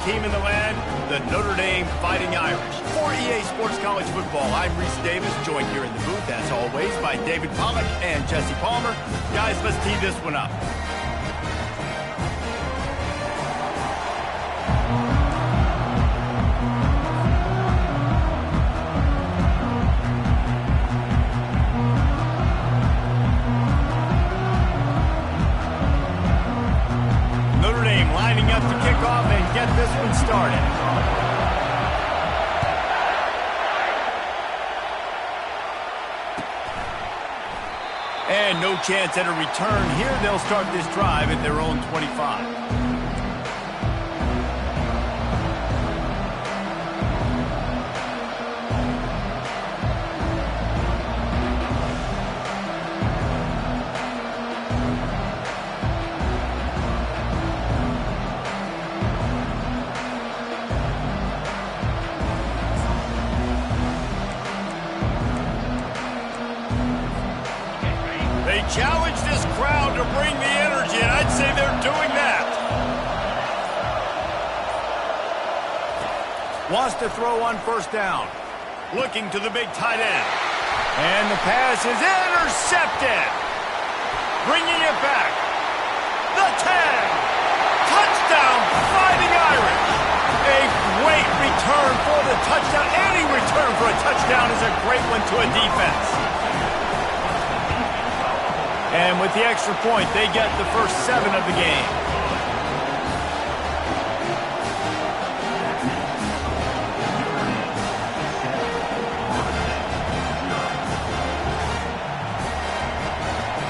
Team in the land, the Notre Dame Fighting Irish. For EA Sports College Football, I'm Reese Davis, joined here in the booth, as always, by David Pollack and Jesse Palmer. Guys, let's tee this one up. Notre Dame lining up to kick off and get this one started. And no chance at a return here. They'll start this drive at their own 25. They challenge this crowd to bring the energy, and I'd say they're doing that. Wants to throw on first down. Looking to the big tight end. And the pass is intercepted. Bringing it back. The 10. Touchdown, Fighting Irish. A great return for the touchdown. Any return for a touchdown is a great one to a defense. And with the extra point, they get the first 7 of the game.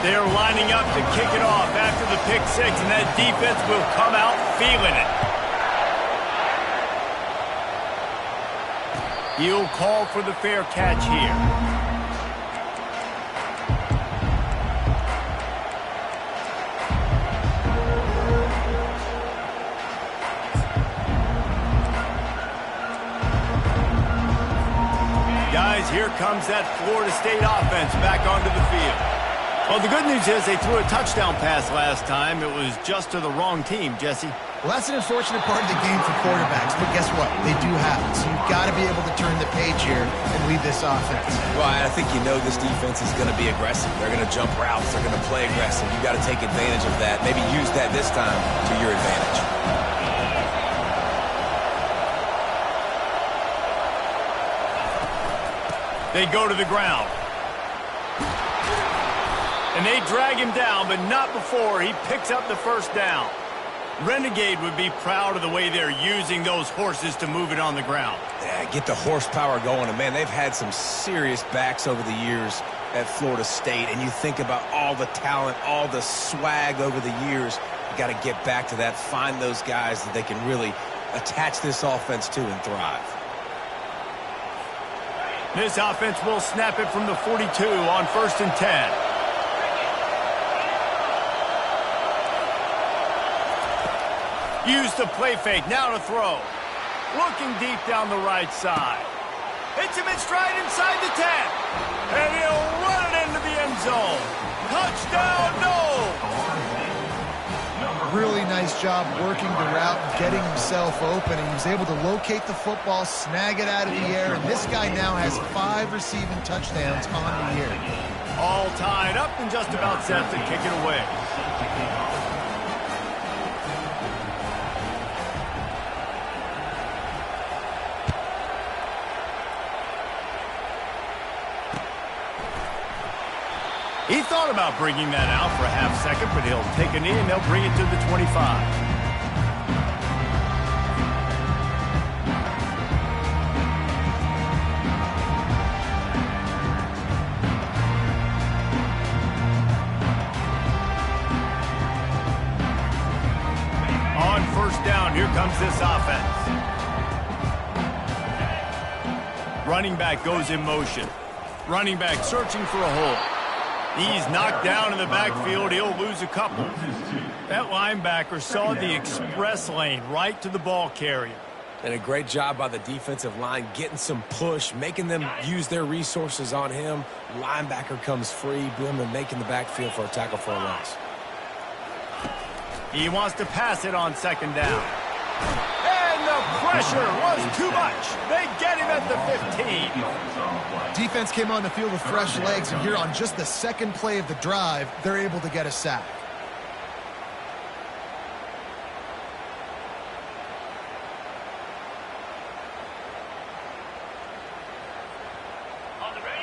They're lining up to kick it off after the pick 6, and that defense will come out feeling it. He'll call for the fair catch here. Here comes that Florida State offense back onto the field. Well, the good news is they threw a touchdown pass last time. It was just to the wrong team, Jesse. Well, that's an unfortunate part of the game for quarterbacks, but guess what? They do have it. So you've got to be able to turn the page here and lead this offense. Well, I think you know this defense is going to be aggressive. They're going to jump routes. They're going to play aggressive. You've got to take advantage of that. Maybe use that this time to your advantage. They go to the ground. And they drag him down, but not before he picks up the first down. Renegade would be proud of the way they're using those horses to move it on the ground. Yeah, get the horsepower going. And, man, they've had some serious backs over the years at Florida State. And you think about all the talent, all the swag over the years. You got to get back to that, find those guys that they can really attach this offense to and thrive. This offense will snap it from the 42 on 1st and 10. Use the play fake, now to throw. Looking deep down the right side. Hits him in stride inside the 10. And he'll run it into the end zone. Touchdown, no! Really nice job working the route and getting himself open. And he was able to locate the football, snag it out of the air, and this guy now has 5 receiving touchdowns on the year. All tied up and just about set to kick it away. He thought about bringing that out for a half second, but he'll take a knee and they'll bring it to the 25. On 1st down, here comes this offense. Running back goes in motion. Running back searching for a hole. He's knocked down in the backfield. He'll lose a couple. That linebacker saw the express lane right to the ball carrier. And a great job by the defensive line getting some push, making them use their resources on him. Linebacker comes free, boom, and making the backfield for a tackle for a loss. He wants to pass it on 2nd down. And pressure was too much. They get him at the 15. Defense came on the field with fresh legs, and here on just the second play of the drive, they're able to get a sack.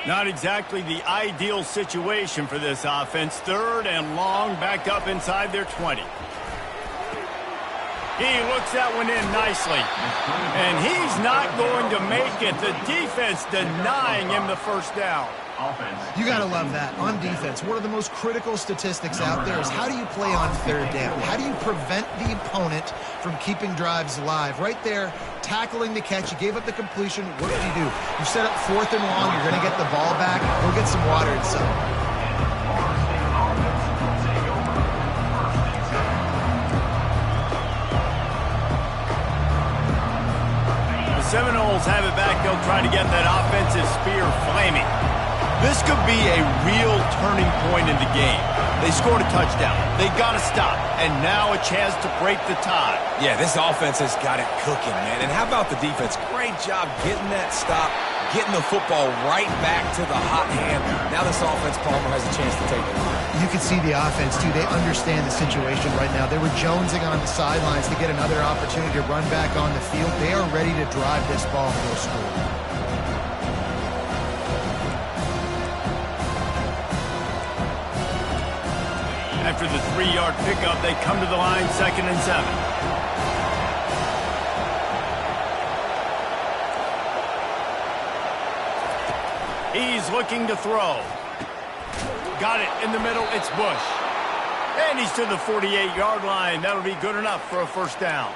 Not exactly the ideal situation for this offense. Third and long, back up inside their 20. He looks that one in nicely. And he's not going to make it. The defense denying him the first down. You got to love that. On defense, one of the most critical statistics out there is how do you play on third down? How do you prevent the opponent from keeping drives alive? Right there, tackling the catch. You gave up the completion. What do? You set up fourth and long. You're going to get the ball back. Go get some water and some. Seminoles have it back. They'll try to get that offensive spear flaming. This could be a real turning point in the game. They scored a touchdown. They got to stop. And now a chance to break the tie. Yeah, this offense has got it cooking, man. And how about the defense? Great job getting that stop, getting the football right back to the hot hand. Now this offense, Palmer, has a chance to take it. You can see the offense, too. They understand the situation right now. They were jonesing on the sidelines to get another opportunity to run back on the field. They are ready to drive this ball and go score. After the 3-yard pickup, they come to the line, 2nd and 7. He's looking to throw. Got it in the middle. It's Bush. And he's to the 48-yard line. That'll be good enough for a first down.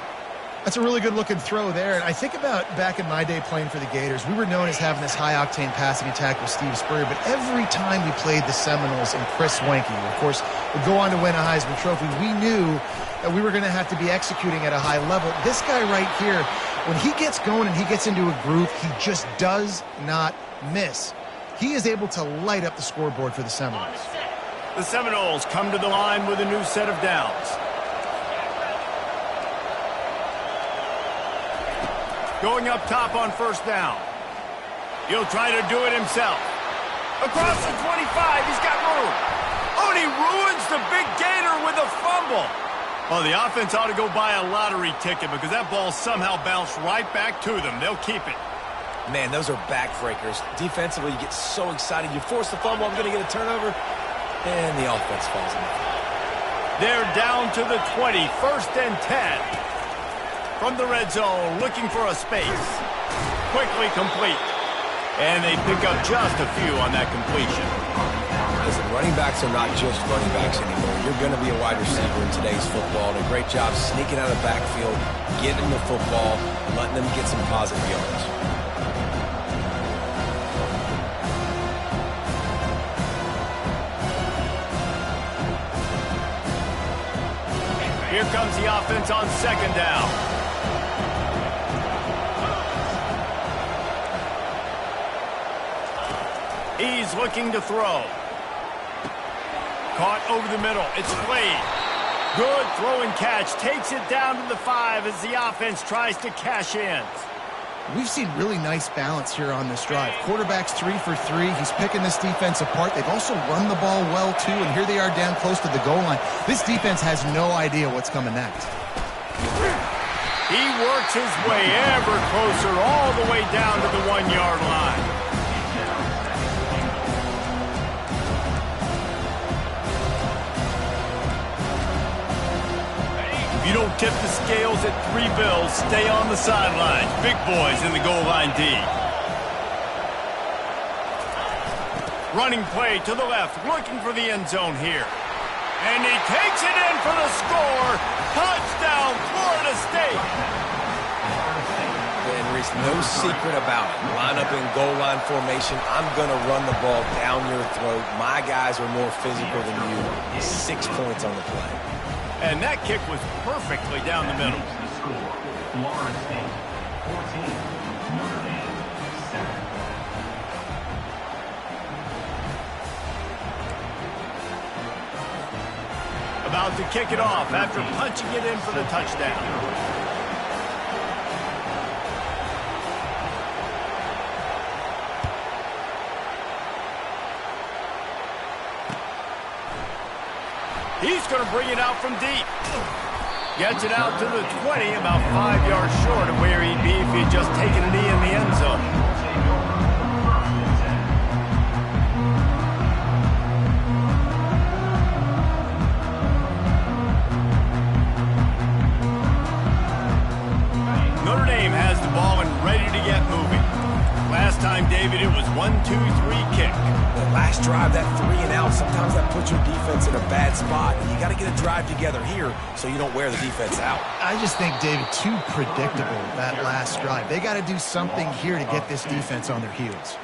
That's a really good-looking throw there. And I think about back in my day playing for the Gators, we were known as having this high-octane passing attack with Steve Spurrier, but every time we played the Seminoles and Chris Wenke, of course, would go on to win a Heisman Trophy, we knew that we were going to have to be executing at a high level. This guy right here, when he gets going and he gets into a groove, he just does not miss. He is able to light up the scoreboard for the Seminoles. The Seminoles come to the line with a new set of downs. Going up top on first down. He'll try to do it himself. Across the 25, he's got room. Oh, and he ruins the big Gator with a fumble. Well, the offense ought to go buy a lottery ticket because that ball somehow bounced right back to them. They'll keep it. Man, those are backbreakers. Defensively, you get so excited. You force the fumble, I'm going to get a turnover, and the offense falls in. They're down to the 20, 1st and 10. From the red zone, looking for a space. Quickly complete. And they pick up just a few on that completion. Listen, running backs are not just running backs anymore. You're going to be a wide receiver in today's football. And a great job sneaking out of the backfield, getting the football, letting them get some positive yards. Here comes the offense on 2nd down. He's looking to throw. Caught over the middle. It's Slade. Good throw and catch. Takes it down to the 5 as the offense tries to cash in. We've seen really nice balance here on this drive. Quarterback's 3 for 3. He's picking this defense apart. They've also run the ball well, too, and here they are down close to the goal line. This defense has no idea what's coming next. He works his way ever closer all the way down to the 1-yard line. If you don't tip the scales at 3 bills, stay on the sidelines. Big boys in the goal line D. Running play to the left, looking for the end zone here. And he takes it in for the score. Touchdown, Florida State. And Reese, no secret about it. Line up in goal line formation. I'm going to run the ball down your throat. My guys are more physical than you. 6 points on the play. And that kick was perfectly down the middle. About to kick it off after punching it in for the touchdown. He's going to bring it out from deep. Gets it out to the 20, about 5 yards short of where he'd be if he'd just taken a knee in the end zone. Notre Dame has the ball and ready to get moving. Last time, David, it was 1-2-3 kick. The last drive, that 3 and out, sometimes that puts your defense in a bad spot. And you got to get a drive together here so you don't wear the defense out. I just think, David, too predictable, that last drive. They got to do something here to get this defense on their heels.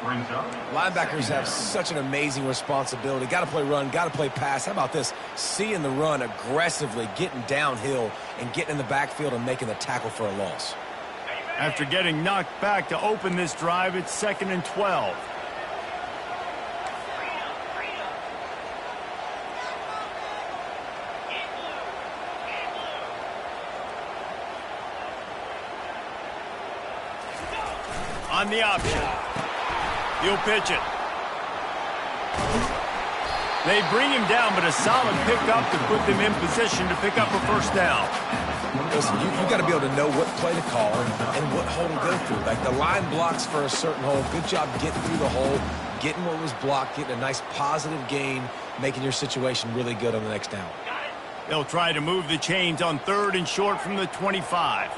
Linebackers have such an amazing responsibility. Got to play run, got to play pass. How about this? Seeing the run aggressively, getting downhill, and getting in the backfield and making the tackle for a loss. After getting knocked back to open this drive, it's 2nd and 12. On the option. He'll pitch it. They bring him down, but a solid pickup to put them in position to pick up a first down. Listen, you got to be able to know what play to call and what hole to go through. Like the line blocks for a certain hole. Good job getting through the hole, getting what was blocked, getting a nice positive gain, making your situation really good on the next down. They'll try to move the chains on 3rd and short from the 25.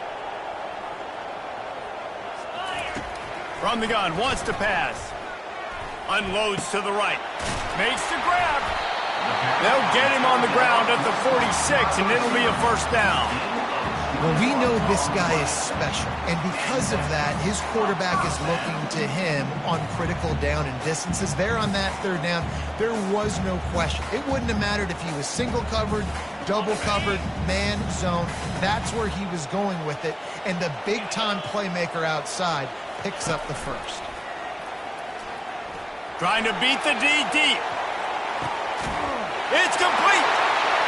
From the gun, wants to pass. Unloads to the right. Makes the grab. They'll get him on the ground at the 46, and it'll be a first down. Well, we know this guy is special, and because of that, his quarterback is looking to him on critical down and distances. There on that 3rd down, there was no question. It wouldn't have mattered if he was single covered, double covered, man, zone. That's where he was going with it, and the big-time playmaker outside picks up the first. Trying to beat the D deep. It's complete,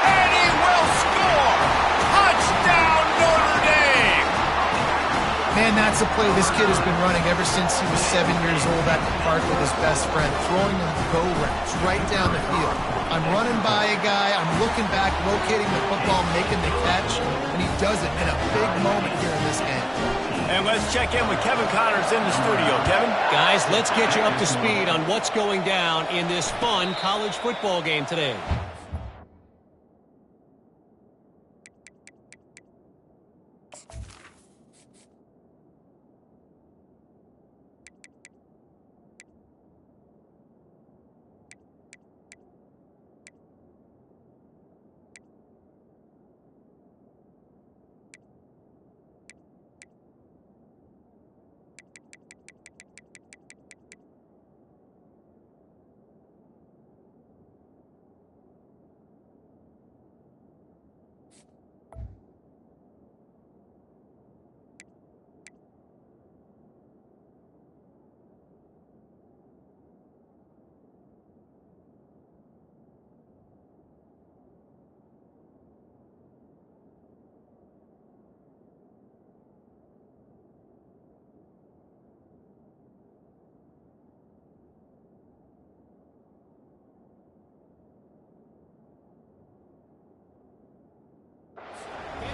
and he will score. Touchdown, Notre Dame. Man, that's a play this kid has been running ever since he was 7 years old at the park with his best friend, throwing them go routes right down the field. I'm running by a guy, I'm looking back, locating the football, making the catch, and he does it in a big moment here in this game. And let's check in with Kevin Connors in the studio. Kevin? Guys, let's get you up to speed on what's going down in this fun college football game today.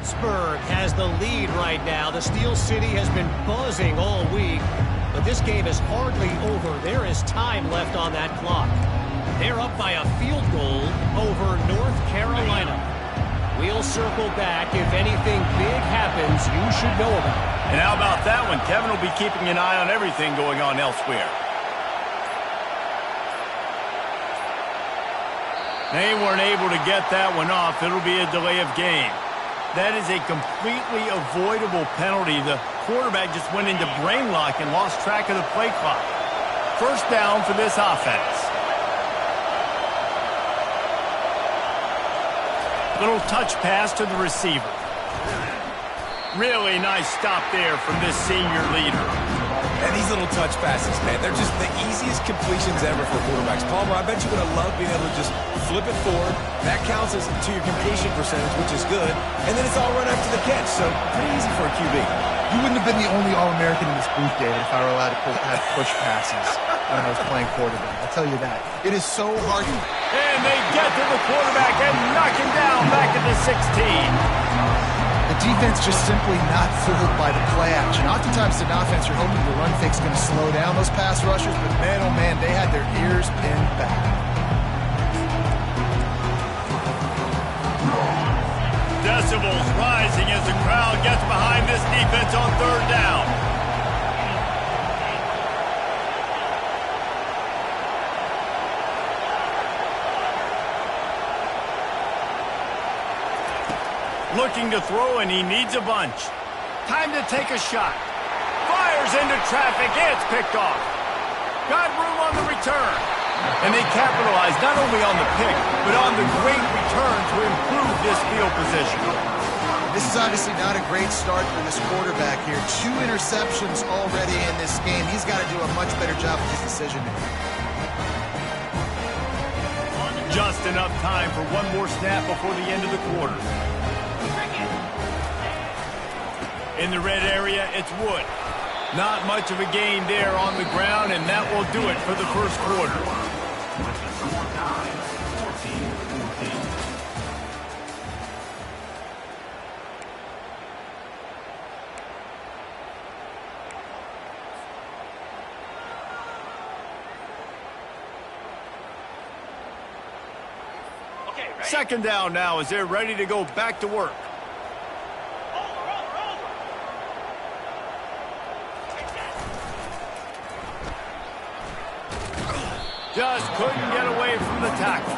Pittsburgh has the lead right now. The Steel City has been buzzing all week, but this game is hardly over. There is time left on that clock. They're up by a field goal over North Carolina. We'll circle back. If anything big happens, you should know about it. And how about that one? Kevin will be keeping an eye on everything going on elsewhere. They weren't able to get that one off. It'll be a delay of game. That is a completely avoidable penalty. The quarterback just went into brain lock and lost track of the play clock. First down for this offense. Little touch pass to the receiver. Really nice stop there from this senior leader. And these little touch passes, man, they're just the easiest completions ever for quarterbacks. Palmer, I bet you're going to love being able to just flip it forward. That counts to your completion percentage, which is good. And then it's all run after the catch, so pretty easy for a QB. You wouldn't have been the only All-American in this booth, David, if I were allowed to have push passes when I was playing quarterback. I'll tell you that. It is so hard. And they get to the quarterback and knock him down back at the 16. The defense just simply not fooled by the play action. Oftentimes in offense, you're hoping the run fake's going to slow down those pass rushers, but man, oh man, they had their ears pinned back. Decibels rising as the crowd gets behind this defense on third down. Looking to throw, and he needs a bunch. Time to take a shot. Fires into traffic. It's picked off. Got room on the return. And they capitalize not only on the pick, but on the great return to improve this field position. This is obviously not a great start for this quarterback here. 2 interceptions already in this game. He's got to do a much better job with his decision-making. Just enough time for one more snap before the end of the quarter. In the red area, it's Wood. Not much of a gain there on the ground, and that will do it for the first quarter. Second down now as they're ready to go back to work. Just couldn't get away from the tackle.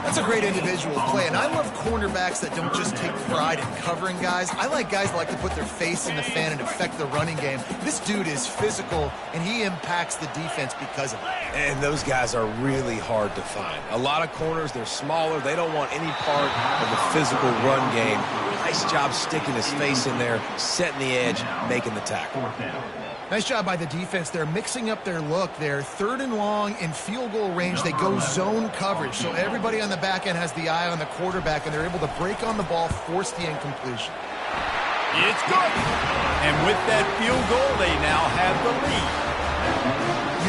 That's a great individual play, and I love cornerbacks that don't just take pride in covering guys. I like guys that like to put their face in the fan and affect the running game. This dude is physical, and he impacts the defense because of it. And those guys are really hard to find. A lot of corners, they're smaller. They don't want any part of the physical run game. Nice job sticking his face in there, setting the edge, making the tackle. Nice job by the defense. They're mixing up their look. They're 3rd and long in field goal range. They go zone coverage, so everybody on the back end has the eye on the quarterback, and they're able to break on the ball, force the incompletion. It's good. And with that field goal, they now have the lead.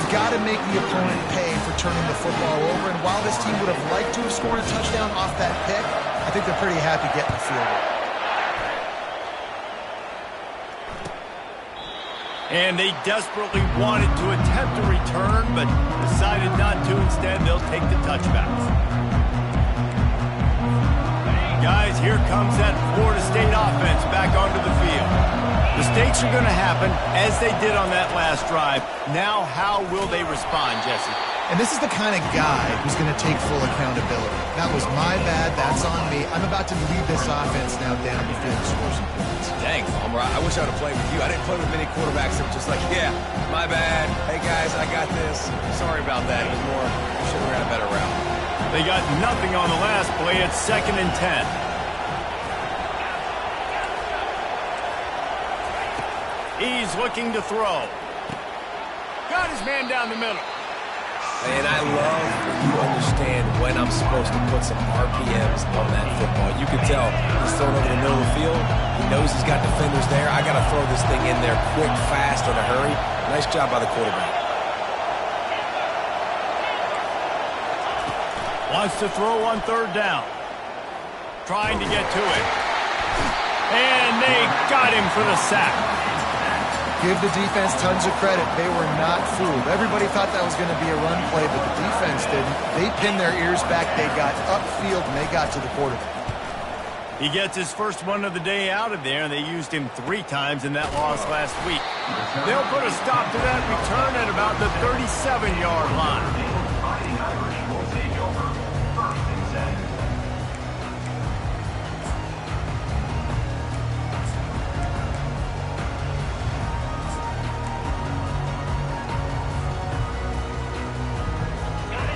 You've got to make the opponent pay for turning the football over, and while this team would have liked to have scored a touchdown off that pick, I think they're pretty happy getting the field goal. And they desperately wanted to attempt a return, but decided not to. Instead, they'll take the touchbacks. Guys, here comes that Florida State offense back onto the field. Mistakes are going to happen, as they did on that last drive. Now, how will they respond, Jesse? And this is the kind of guy who's going to take full accountability. That was my bad. That's on me. I'm about to lead this offense now down the field and score some points. Dang, Palmer, I wish I would have played with you. I didn't play with many quarterbacks that were just like, yeah, my bad. Hey, guys, I got this. Sorry about that. It was more, should have ran a better route. They got nothing on the last play. It's 2nd and 10. He's looking to throw. Got his man down the middle. And I love when you understand when I'm supposed to put some RPMs on that football. You can tell he's throwing over the middle of the field. He knows he's got defenders there. I got to throw this thing in there quick, fast, in a hurry. Nice job by the quarterback. Wants to throw on 3rd down. Trying to get to it. And they got him for the sack. Give the defense tons of credit. They were not fooled. Everybody thought that was going to be a run play, but the defense didn't. They pinned their ears back. They got upfield, and they got to the quarterback. He gets his first one of the day out of there, and they used him 3 times in that loss last week. They'll put a stop to that return at about the 37-yard line.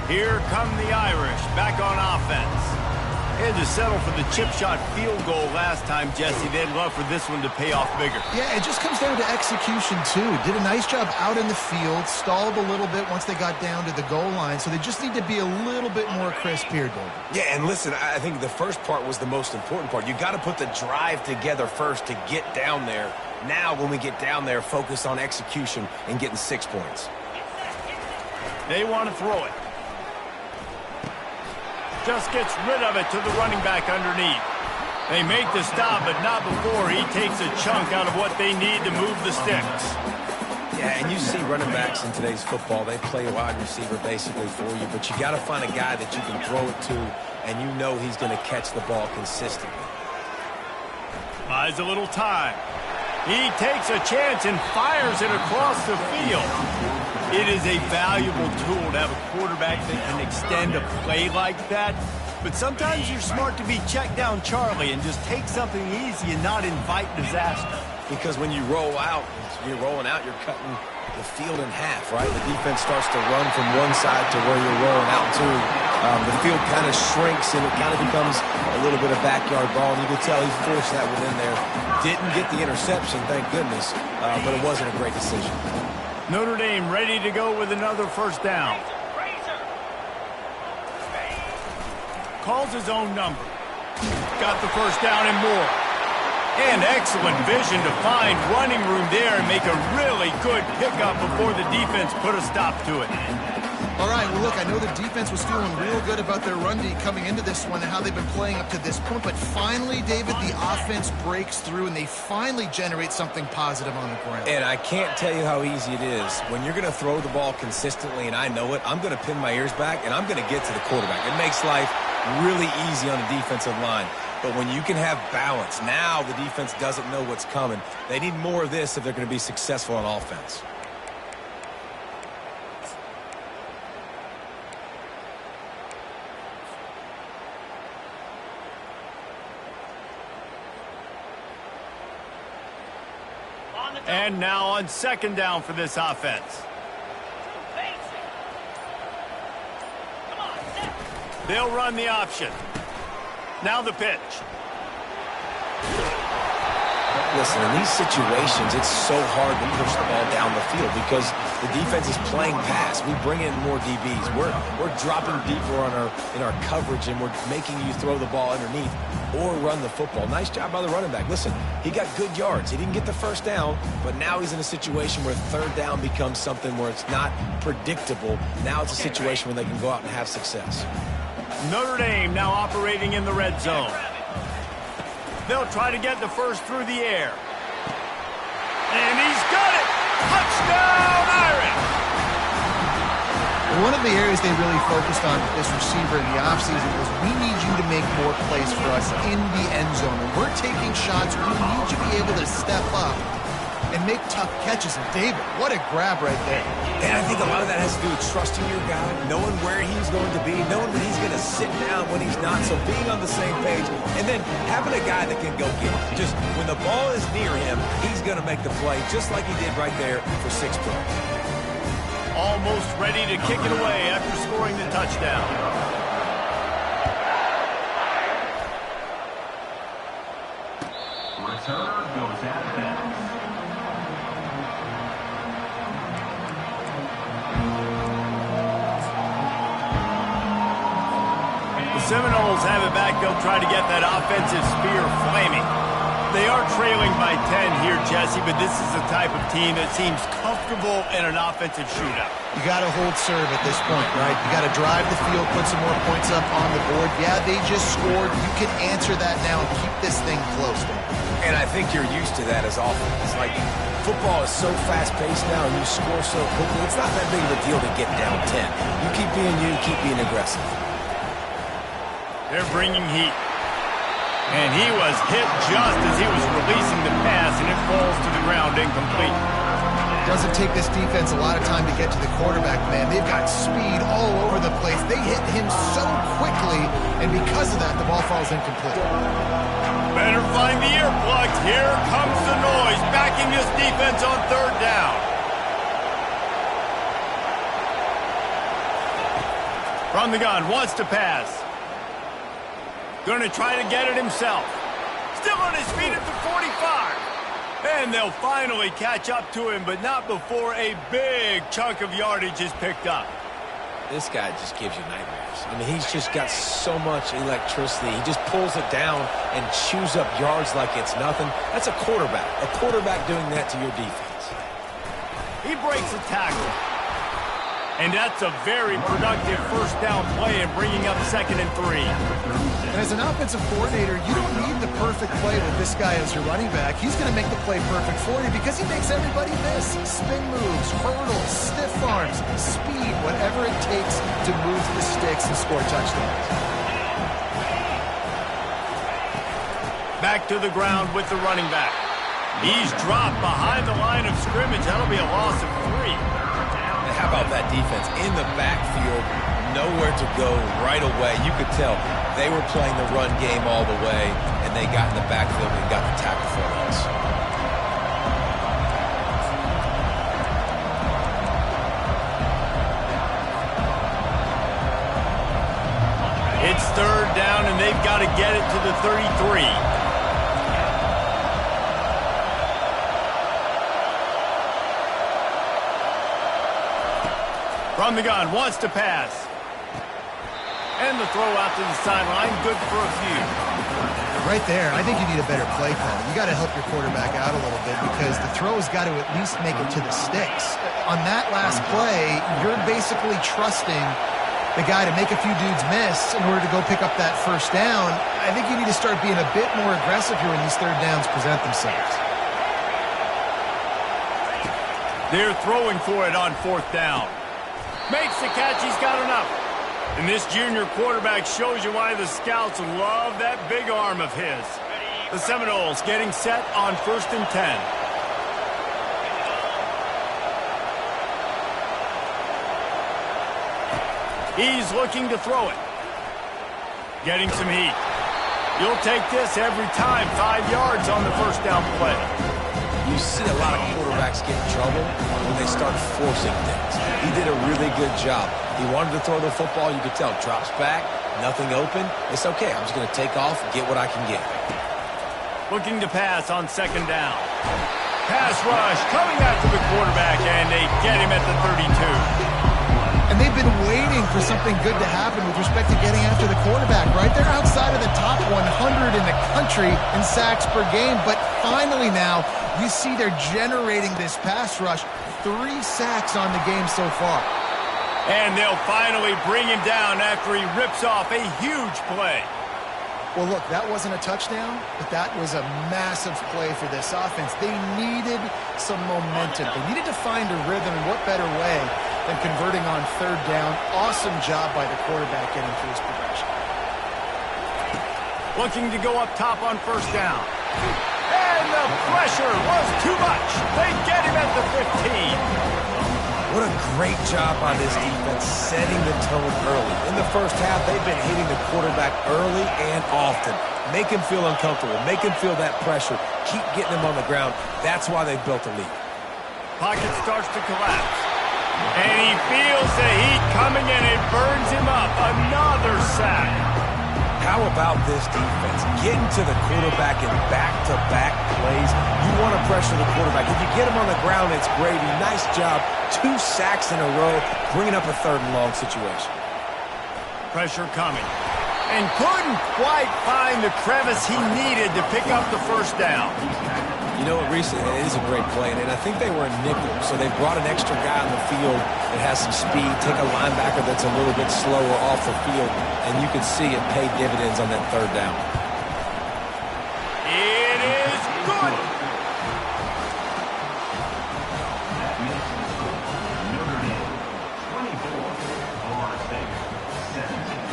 Here come the Irish, back on offense. They had to settle for the chip shot field goal last time, Jesse. They'd love for this one to pay off bigger. Yeah, it just comes down to execution, too. Did a nice job out in the field, stalled a little bit once they got down to the goal line, so they just need to be a little bit more crisp here, David. Yeah, and listen, I think the first part was the most important part. You got to put the drive together first to get down there Now when we get down there, focus on execution and getting 6 points. They want to throw it. Just gets rid of it to the running back underneath. They make the stop, but not before he takes a chunk out of what they need to move the sticks. Yeah, and you see running backs in today's football, they play wide receiver basically for you, but you got to find a guy that you can throw it to, and you know he's going to catch the ball consistently. Buys a little time. He takes a chance and fires it across the field. It is a valuable tool to have a quarterback that can extend a play like that. But sometimes you're smart to be check down Charlie and just take something easy and not invite disaster. Because when you roll out, you're rolling out, you're cutting the field in half, right? The defense starts to run from one side to where you're rolling out to. The field kind of shrinks and it kind of becomes a little bit of backyard ball. And you can tell he forced that one in there. Didn't get the interception, thank goodness, but it wasn't a great decision. Notre Dame ready to go with another first down. Calls his own number. Got the first down and more. And excellent vision to find running room there and make a really good pickup before the defense put a stop to it. All right, well, look, I know the defense was feeling real good about their run D coming into this one and how they've been playing up to this point. But finally, David, the offense breaks through and they finally generate something positive on the ground. And I can't tell you how easy it is. When you're going to throw the ball consistently, and I know it, I'm going to pin my ears back and I'm going to get to the quarterback. It makes life really easy on the defensive line. But when you can have balance, now the defense doesn't know what's coming. They need more of this if they're going to be successful on offense. And now on second down for this offense. They'll run the option. Now the pitch. Listen, in these situations, it's so hard to push the ball down the field because the defense is playing pass. We bring in more DBs. We're dropping deeper in our coverage, and we're making you throw the ball underneath or run the football. Nice job by the running back. Listen, he got good yards. He didn't get the first down, but now he's in a situation where third down becomes something where it's not predictable. Now it's a situation where they can go out and have success. Notre Dame now operating in the red zone. They'll try to get the first through the air. And he's got it! Touchdown, Irish! One of the areas they really focused on with this receiver in the offseason was we need you to make more plays for us in the end zone. When we're taking shots, we need you to be able to step up and make tough catches. And David, what a grab right there. And I think a lot of that has to do with trusting your guy, knowing where he's going to be, knowing when he's going to sit down, when he's not, so being on the same page, and then having a guy that can go get it. Just when the ball is near him, he's going to make the play, just like he did right there for 6 points. Almost ready to kick it away after scoring the touchdown. Returner goes out of bounds. The Seminoles have it back. They'll try to get that offensive spear flaming. They are trailing by 10 here, Jesse, but this is the type of team that seems comfortable in an offensive shootout. You got to hold serve at this point, right? You got to drive the field, put some more points up on the board. Yeah, they just scored. You can answer that now and keep this thing close. And I think you're used to that as offense. Like, football is so fast-paced now and you score so quickly, it's not that big of a deal to get down 10. You keep being aggressive. They're bringing heat. And he was hit just as he was releasing the pass, and it falls to the ground incomplete. Doesn't take this defense a lot of time to get to the quarterback, man. They've got speed all over the place. They hit him so quickly, and because of that, the ball falls incomplete. Better find the earplugs. Here comes the noise, backing this defense on third down. From the gun, wants to pass. Going to try to get it himself. Still on his feet at the 45. And they'll finally catch up to him, but not before a big chunk of yardage is picked up. This guy just gives you nightmares. I mean, he's just got so much electricity. He just pulls it down and chews up yards like it's nothing. That's a quarterback. A quarterback doing that to your defense. He breaks a tackle. And that's a very productive first down play in bringing up 2nd and 3. And as an offensive coordinator, you don't need the perfect play with this guy as your running back. He's going to make the play perfect for you because he makes everybody miss. Spin moves, hurdles, stiff arms, speed, whatever it takes to move the sticks and score touchdowns. Back to the ground with the running back. He's dropped behind the line of scrimmage. That'll be a loss of 3. How about that defense in the backfield, nowhere to go right away? You could tell they were playing the run game all the way, and they got in the backfield and got the tackle for us. It's 3rd down, and they've got to get it to the 33. From the gun, wants to pass. And the throw out to the sideline, good for a few. Right there, I think you need a better play call. You got to help your quarterback out a little bit because the throw's got to at least make it to the sticks. On that last play, you're basically trusting the guy to make a few dudes miss in order to go pick up that first down. I think you need to start being a bit more aggressive here when these 3rd downs present themselves. They're throwing for it on 4th down. Makes the catch, he's got enough. And this junior quarterback shows you why the scouts love that big arm of his. The Seminoles getting set on 1st and 10. He's looking to throw it. Getting some heat. You'll take this every time. 5 yards on the first down play. You see a lot of quarterbacks get in trouble when they start forcing things. He did a really good job. He wanted to throw the football. You could tell. Drops back, nothing open. It's okay. I'm just going to take off and get what I can get. Looking to pass on 2nd down. Pass rush coming after the quarterback, and they get him at the 32. And they've been waiting for something good to happen with respect to getting after the quarterback, right? They're outside of the top 100 in the country in sacks per game, but finally now you see they're generating this pass rush. 3 sacks on the game so far. And they'll finally bring him down after he rips off a huge play. Well, look, that wasn't a touchdown, but that was a massive play for this offense. They needed some momentum. They needed to find a rhythm, and what better way than converting on 3rd down. Awesome job by the quarterback getting through his progression. Looking to go up top on 1st down. And the pressure was too much. They get him at the 15. What a great job by this defense setting the tone early. In the first half, they've been hitting the quarterback early and often. Make him feel uncomfortable. Make him feel that pressure. Keep getting him on the ground. That's why they've built a lead. Pocket starts to collapse. And he feels the heat coming and it burns him up. Another sack. How about this defense? Getting to the quarterback in back-to-back plays. You want to pressure the quarterback. If you get him on the ground, it's gravy. Nice job. 2 sacks in a row, bringing up a 3rd and long situation. Pressure coming. And couldn't quite find the crevice he needed to pick up the first down. You know what, Reese, it is a great play, and I think they were in nickel, so they brought an extra guy on the field that has some speed, take a linebacker that's a little bit slower off the field, and you can see it pay dividends on that 3rd down. It is good. Notre Dame, 24, Florida State, 17.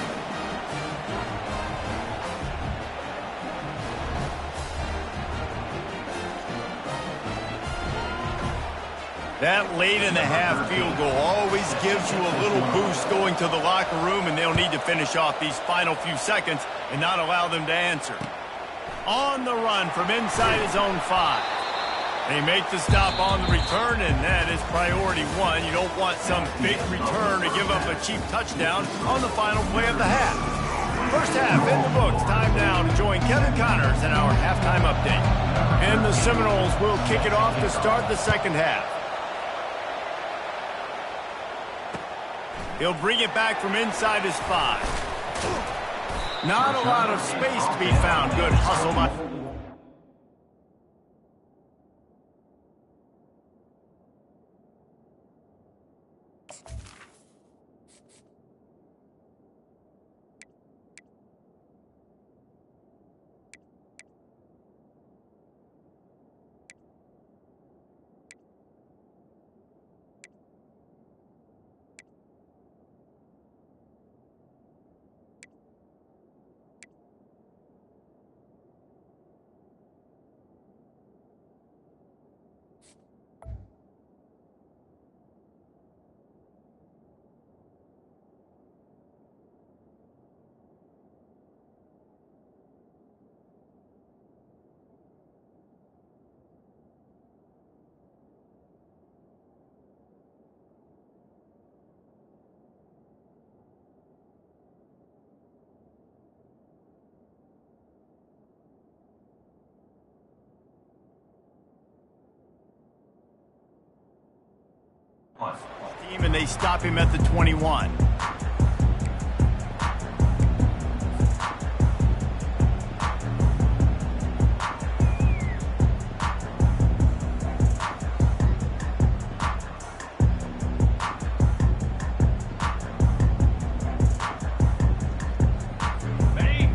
That late-in-the-half field goal always gives you a little boost going to the locker room, and they'll need to finish off these final few seconds and not allow them to answer. On the run from inside his own 5. They make the stop on the return, and that is priority 1. You don't want some big return to give up a cheap touchdown on the final play of the half. First half in the books. Time now to join Kevin Connors in our halftime update. And the Seminoles will kick it off to start the second half. He'll bring it back from inside his 5. Not a lot of space to be found. Good hustle by... Team, and they stop him at the 21.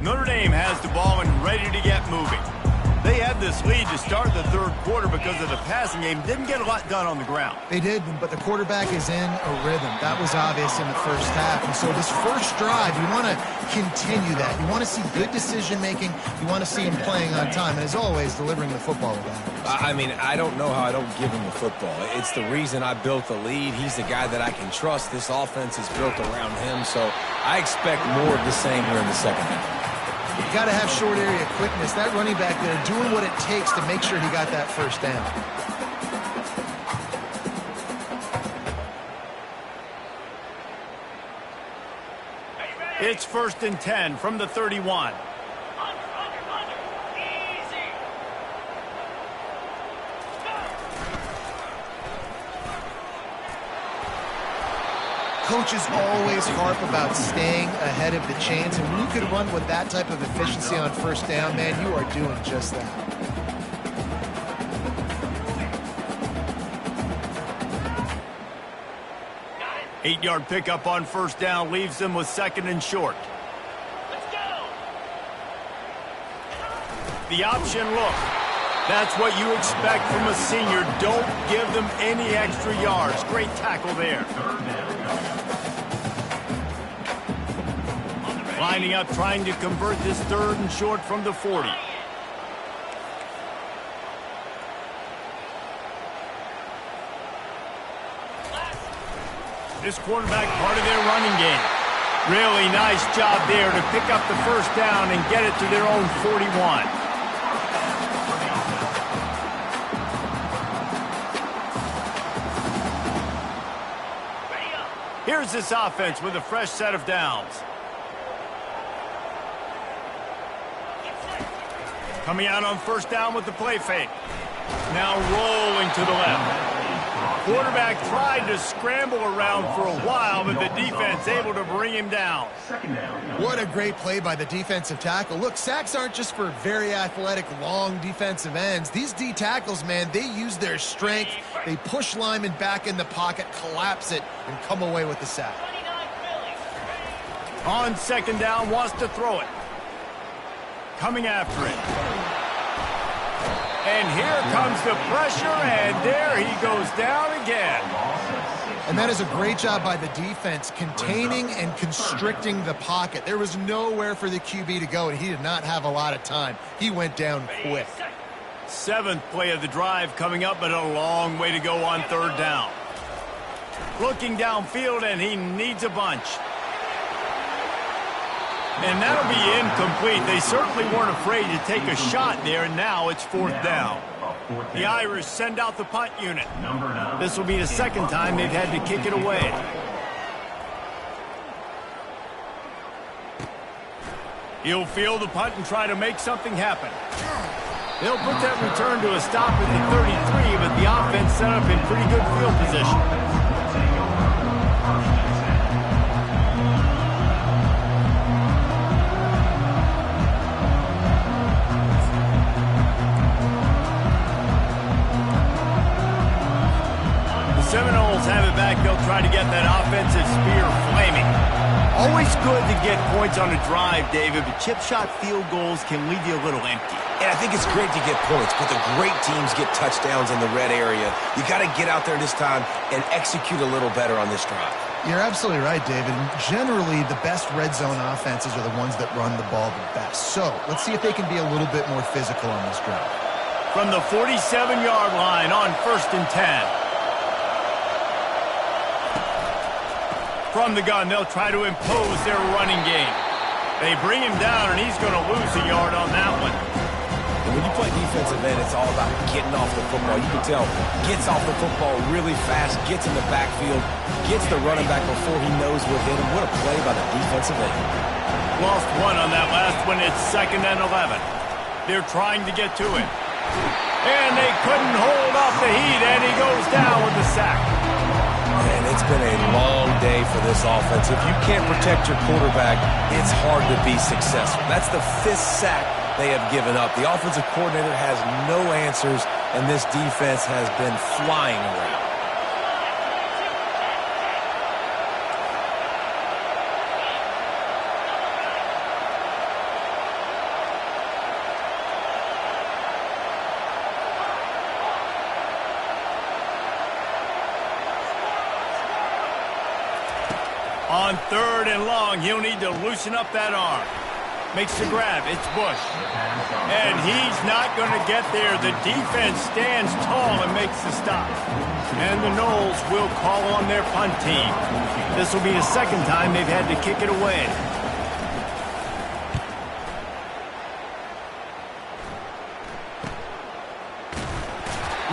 Notre Dame has the ball and ready to get moving. They had this lead to start the third quarter because of the passing game. Didn't get a lot done on the ground. They did, but the quarterback is in a rhythm. That was obvious in the first half. And so this first drive, you want to continue that. You want to see good decision-making. You want to see him playing on time. And as always, delivering the football with that. I mean, I don't know how I don't give him the football. It's the reason I built the lead. He's the guy that I can trust. This offense is built around him. So I expect more of the same here in the second half. You got to have short area quickness. That running back there doing what it takes to make sure he got that first down. It's 1st and 10 from the 31. Coaches always harp about staying ahead of the chains, and when you can run with that type of efficiency on first down, man, you are doing just that. Eight-yard pickup on first down leaves them with 2nd and short. Let's go. The option look. That's what you expect from a senior. Don't give them any extra yards. Great tackle there. Lining up, trying to convert this 3rd and short from the 40. This quarterback part of their running game. Really nice job there to pick up the first down and get it to their own 41. Here's this offense with a fresh set of downs. Coming out on first down with the play fake. Now rolling to the left. Quarterback tried to scramble around for a while, but the defense able to bring him down. What a great play by the defensive tackle. Look, sacks aren't just for very athletic, long defensive ends. These D tackles, man, they use their strength. They push linemen back in the pocket, collapse it, and come away with the sack. On 2nd down, wants to throw it. Coming after it. And here comes the pressure, and there he goes down again. And that is a great job by the defense, containing and constricting the pocket. There was nowhere for the QB to go, and he did not have a lot of time. He went down quick. 7th play of the drive coming up, but a long way to go on 3rd down. Looking downfield, and he needs a bunch. And that'll be incomplete. They certainly weren't afraid to take a shot there, and now it's 4th down. The Irish send out the punt unit. This will be the 2nd time they've had to kick it away. He'll field the punt and try to make something happen. They'll put that return to a stop at the 33, but the offense set up in pretty good field position. Seminoles have it back. They'll try to get that offensive spear flaming. Always good to get points on a drive, David, but chip shot field goals can leave you a little empty. And I think it's great to get points, but the great teams get touchdowns in the red area. You got to get out there this time and execute a little better on this drive. You're absolutely right, David. Generally, the best red zone offenses are the ones that run the ball the best. So let's see if they can be a little bit more physical on this drive. From the 47-yard line on 1st and 10. From the gun, they'll try to impose their running game. They bring him down, and he's going to lose a yard on that one. And when you play defensive end, it's all about getting off the football. You can tell, gets off the football really fast, gets in the backfield, gets the running back before he knows what hit him. What a play by the defensive end. Lost one on that last one. It's 2nd and 11. They're trying to get to him. And they couldn't hold off the heat, and he goes down with the sack. And it's been a long day for this offense. If you can't protect your quarterback, it's hard to be successful. That's the 5th sack they have given up. The offensive coordinator has no answers, and this defense has been flying around. On 3rd and long, he'll need to loosen up that arm. Makes the grab. It's Bush. And he's not going to get there. The defense stands tall and makes the stop. And the Noles will call on their punt team. This will be the 2nd time they've had to kick it away.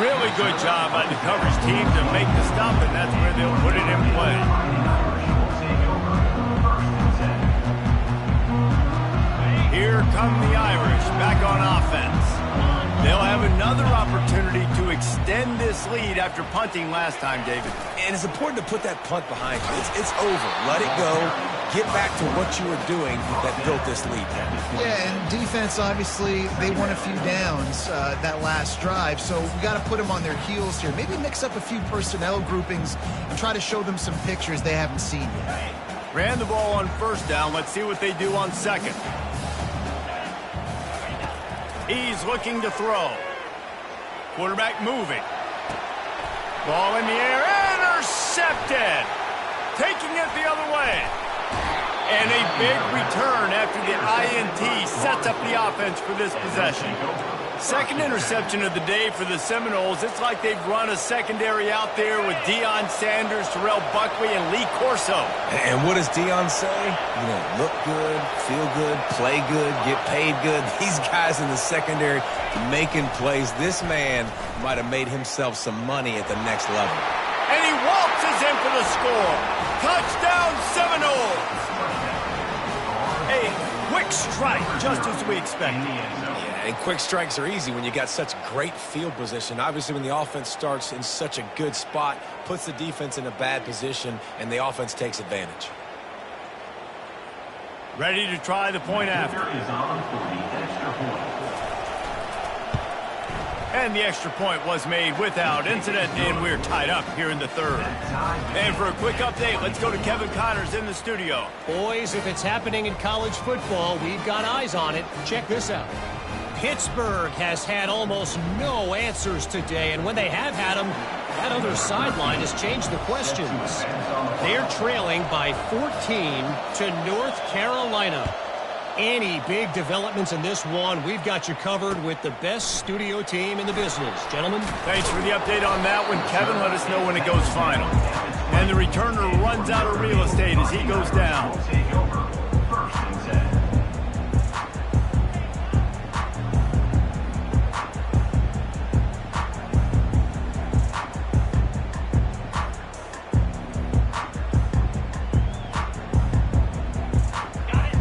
Really good job by the coverage team to make the stop, and that's where they'll put it in play. Here come the Irish back on offense. They'll have another opportunity to extend this lead after punting last time, David. And it's important to put that punt behind you. It's over. Let it go. Get back to what you were doing that built this lead. Yeah, and defense, obviously, they won a few downs that last drive, so we got to put them on their heels here. Maybe mix up a few personnel groupings and try to show them some pictures they haven't seen yet. Ran the ball on 1st down. Let's see what they do on 2nd. He's looking to throw. Quarterback moving. Ball in the air. Intercepted. Taking it the other way. And a big return after the INT sets up the offense for this possession. 2nd interception of the day for the Seminoles. It's like they've run a secondary out there with Deion Sanders, Terrell Buckley, and Lee Corso. And what does Deion say? You know, look good, feel good, play good, get paid good. These guys in the secondary making plays. This man might have made himself some money at the next level. And he waltzes in for the score. Touchdown Seminoles. A quick strike, just as we expected. Yeah, and quick strikes are easy when you got such great field position. Obviously, when the offense starts in such a good spot, puts the defense in a bad position, and the offense takes advantage. Ready to try the point after. Is on for the extra point. And the extra point was made without incident, and we're tied up here in the 3rd. And for a quick update, let's go to Kevin Connors in the studio. Boys, if it's happening in college football, we've got eyes on it. Check this out. Pittsburgh has had almost no answers today, and when they have had them, that other sideline has changed the questions. They're trailing by 14 to North Carolina. Any big developments in this one, we've got you covered with the best studio team in the business. Gentlemen. Thanks for the update on that one, Kevin. Let us know when it goes final. And the returner runs out of real estate as he goes down.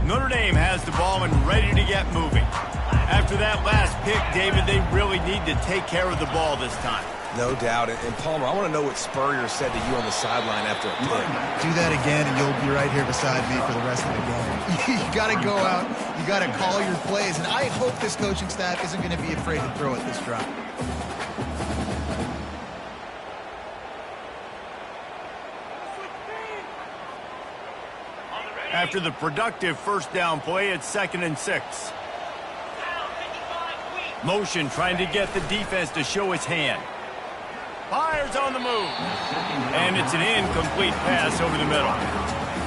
Notre Dame has the ball and ready to get moving. After that last pick, David, they really need to take care of the ball this time. No doubt. And Palmer, I want to know what Spurrier said to you on the sideline after a pick. Do that again, and you'll be right here beside me for the rest of the game. You got to go out. You got to call your plays. And I hope this coaching staff isn't going to be afraid to throw at this drop. After the productive first down play, it's 2nd and 6. Motion trying to get the defense to show its hand. Fires on the move. And it's an incomplete pass over the middle.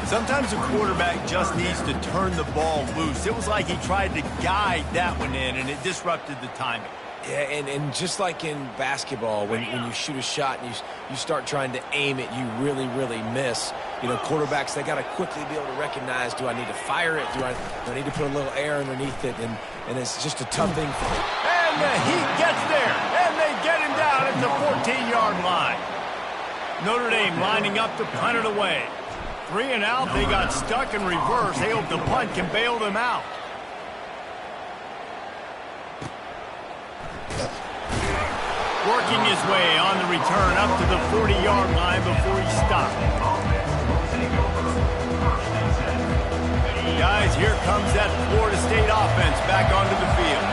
Sometimes a quarterback just needs to turn the ball loose. It was like he tried to guide that one in, and it disrupted the timing. Yeah, and just like in basketball, when you shoot a shot and you start trying to aim it, you really, really miss. You know, quarterbacks, they got to quickly be able to recognize, do I need to fire it? Do I need to put a little air underneath it? And it's just a tough thing for them. And the Heat gets there, and they get him down at the 14-yard line. Notre Dame lining up to punt it away. 3 and out, they got stuck in reverse. They hope the punt can bail them out. Working his way on the return up to the 40-yard line before he stopped. Guys, here comes that Florida State offense back onto the field.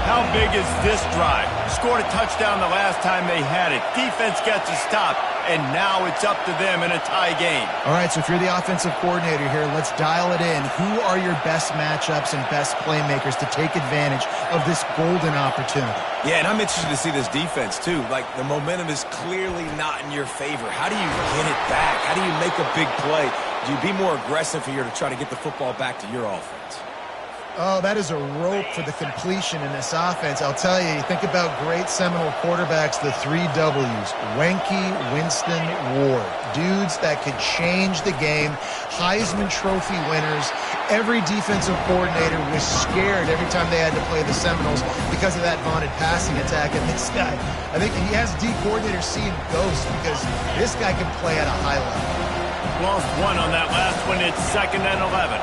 How big is this drive? Scored a touchdown the last time they had it. Defense gets a stop, and now it's up to them in a tie game. All right, so if you're the offensive coordinator here, let's dial it in. Who are your best matchups and best playmakers to take advantage of this golden opportunity? Yeah, and I'm interested to see this defense, too. Like, the momentum is clearly not in your favor. How do you get it back? How do you make a big play? Do you be more aggressive here to try to get the football back to your offense? Oh, that is a rope for the completion in this offense. I'll tell you, you think about great Seminole quarterbacks, the 3 W's, Wenke, Winston, Ward. Dudes that could change the game, Heisman Trophy winners. Every defensive coordinator was scared every time they had to play the Seminoles because of that vaunted passing attack. And this guy, I think he has D coordinators seeing ghosts because this guy can play at a high level. Lost 1 on that last one. It's 2nd and 11.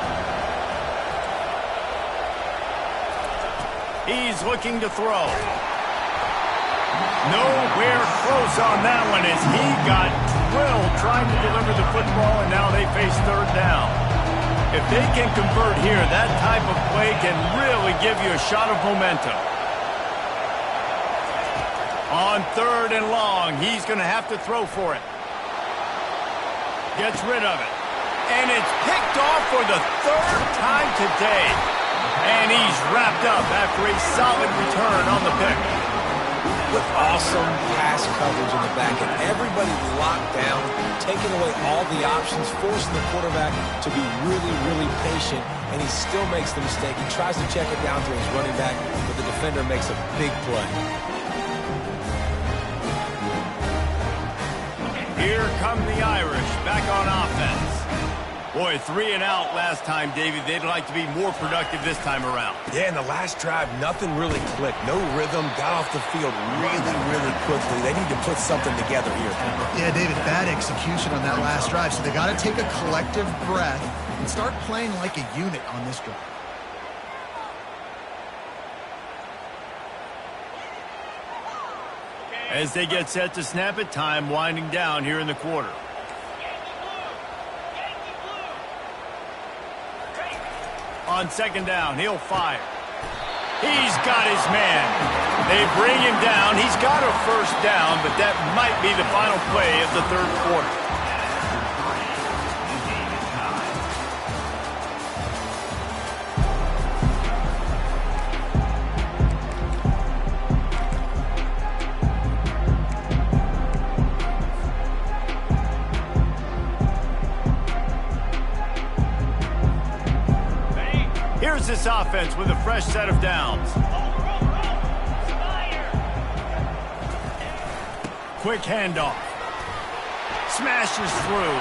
He's looking to throw. Nowhere close on that one as he got drilled trying to deliver the football, and now they face 3rd down. If they can convert here, that type of play can really give you a shot of momentum. On 3rd and long, he's going to have to throw for it. Gets rid of it. And it's picked off for the 3rd time today. And he's wrapped up after a solid return on the pick. With awesome pass coverage in the back and everybody locked down, taking away all the options, forcing the quarterback to be really, really patient, and he still makes the mistake. He tries to check it down to his running back, but the defender makes a big play. Here come the Irish back on offense. Boy, 3 and out last time, David. They'd like to be more productive this time around. Yeah, in the last drive, nothing really clicked. No rhythm, got off the field really, really quickly. They need to put something together here. Yeah, David, bad execution on that last drive. So they got to take a collective breath and start playing like a unit on this drive. As they get set to snap it, time winding down here in the quarter. On 2nd down, he'll fire. He's got his man. They bring him down. He's got a 1st down, but that might be the final play of the 3rd quarter. Here's this offense with a fresh set of downs. Quick handoff. Smashes through.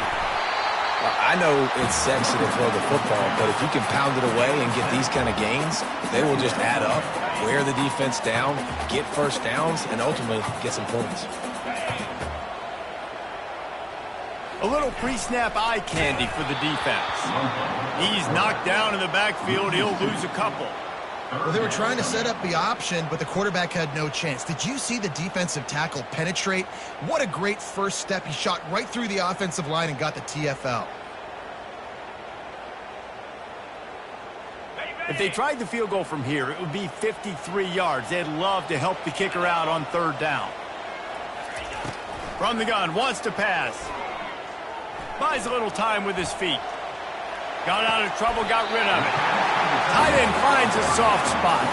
Well, I know it's sexy to throw the football, but if you can pound it away and get these kind of gains, they will just add up, wear the defense down, get 1st downs, and ultimately get some points. A little pre-snap eye candy for the defense. He's knocked down in the backfield. He'll lose a couple. Well, they were trying to set up the option, but the quarterback had no chance. Did you see the defensive tackle penetrate? What a great first step. He shot right through the offensive line and got the TFL. If they tried the field goal from here, it would be 53 yards. They'd love to help the kicker out on 3rd down. From the gun, wants to pass. Buys a little time with his feet. Got out of trouble, got rid of it. Tight end finds a soft spot.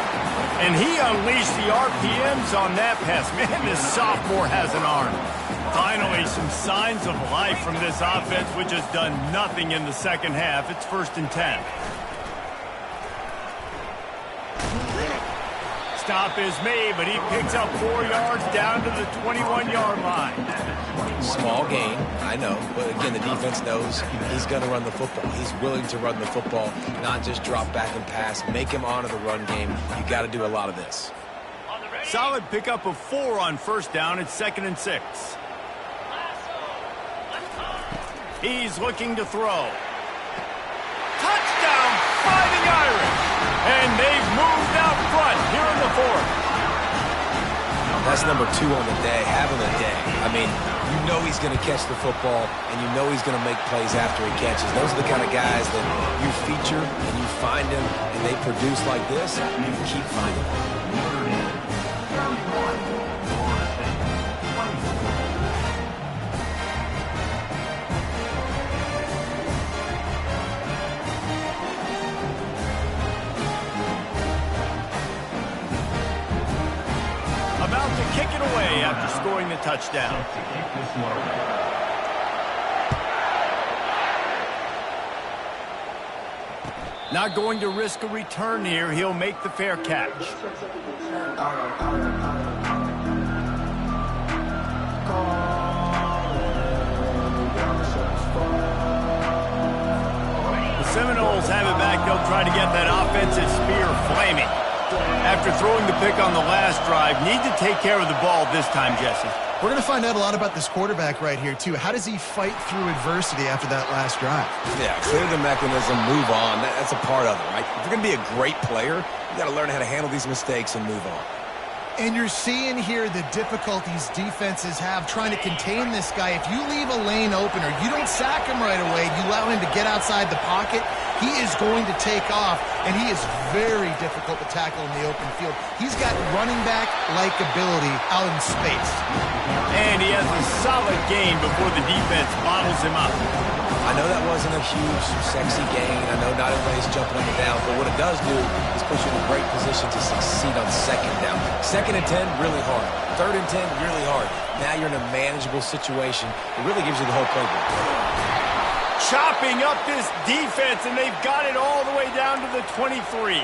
And he unleashed the RPMs on that pass. Man, this sophomore has an arm. Finally, some signs of life from this offense, which has done nothing in the second half. It's 1st and 10. Stop is made, but he picks up 4 yards down to the 21-yard line. Small gain, I know. But again, the defense knows he's going to run the football. He's willing to run the football, not just drop back and pass. Make him honor the run game. You got to do a lot of this. Solid pickup of 4 on 1st down. It's 2nd and 6. He's looking to throw. Touchdown, Fighting Irish. And they've moved out front here in the 4th. That's number 2 on the day, having a day. I mean, you know he's going to catch the football, and you know he's going to make plays after he catches. Those are the kind of guys that you feature, and you find them, and they produce like this, you keep finding them. About to kick it away after scoring the touchdown. Not going to risk a return here. He'll make the fair catch. The Seminoles have it back. They'll try to get that offensive spear flaming. After throwing the pick on the last drive, need to take care of the ball this time, Jesse. We're going to find out a lot about this quarterback right here, too. How does he fight through adversity after that last drive? Yeah, clear the mechanism, move on. That's a part of it, right? If you're going to be a great player, you got to learn how to handle these mistakes and move on. And you're seeing here the difficulties defenses have trying to contain this guy. If you leave a lane open or you don't sack him right away, you allow him to get outside the pocket, he is going to take off, and he is very difficult to tackle in the open field. He's got running back-like ability out in space. And he has a solid gain before the defense bottles him up. I know that wasn't a huge, sexy gain. I know not everybody's jumping up and down, but what it does do is put you in a great position to succeed on 2nd down. 2nd and 10, really hard. 3rd and 10, really hard. Now you're in a manageable situation. It really gives you the whole playbook. Chopping up this defense, and they've got it all the way down to the 23.